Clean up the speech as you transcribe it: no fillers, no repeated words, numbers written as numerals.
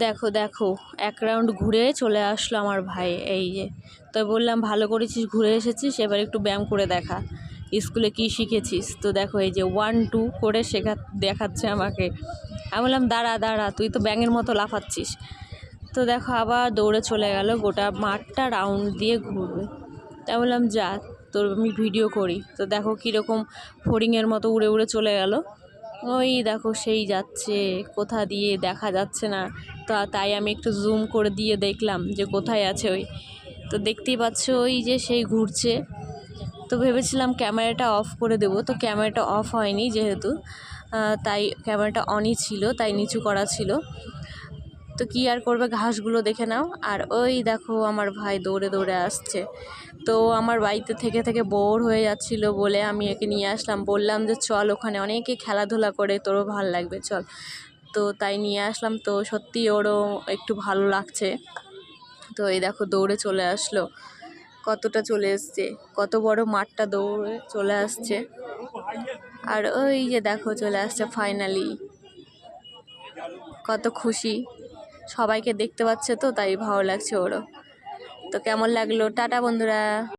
দেখো দেখো, এক রাউন্ড ঘুরে চলে আসলো আমার ভাই। এই যে, তো বললাম ভালো করেছিস, ঘুরে এসেছিস, এবার একটু ব্যায়াম করে দেখা, স্কুলে কি শিখেছিস। তো দেখো এই যে 1 2 করে দেখাচ্ছে আমাকে। আমি বললাম দাঁড়া দাঁড়া, তুই তো ব্যাঙের মতো লাফাচ্ছিস। তো দেখো আবার দৌড়ে চলে গেল, গোটা মাঠটা রাউন্ড দিয়ে ঘুরবে। তাই বললাম যা, তোর আমি ভিডিও করি। তো দেখো কীরকম ফড়িংয়ের মতো উড়ে উড়ে চলে গেল। ওই দেখো সেই যাচ্ছে, কোথা দিয়ে দেখা যাচ্ছে না। তো তাই আমি একটু জুম করে দিয়ে দেখলাম যে কোথায় আছে ওই। তো দেখতেই পাচ্ছ ওই যে সেই ঘুরছে। তো ভেবেছিলাম ক্যামেরাটা অফ করে দেবো, তো ক্যামেরাটা অফ হয়নি যেহেতু, তাই ক্যামেরাটা অনই ছিল, তাই নিচু করা ছিল। তো কী আর করবে, ঘাসগুলো দেখে নাও। আর ওই দেখো আমার ভাই দৌড়ে দৌড়ে আসছে। তো আমার বাড়িতে থেকে থেকে বোর হয়ে যাচ্ছিল বলে আমি একে নিয়ে আসলাম, বললাম যে চল, ওখানে অনেকে খেলাধুলা করে, তোরও ভালো লাগবে, চল। তো তাই নিয়ে আসলাম। তো সত্যি ওরও একটু ভালো লাগছে। তো এই দেখো দৌড়ে চলে আসলো, কতটা চলে এসছে, কত বড় মাঠটা, দৌড়ে চলে আসছে। আর ওই যে দেখো চলে আসছে ফাইনালি, কত খুশি, সবাইকে দেখতে পাচ্ছে তো তাই ভালো লাগছে ওরও। তো কেমন লাগলো, টাটা বন্ধুরা।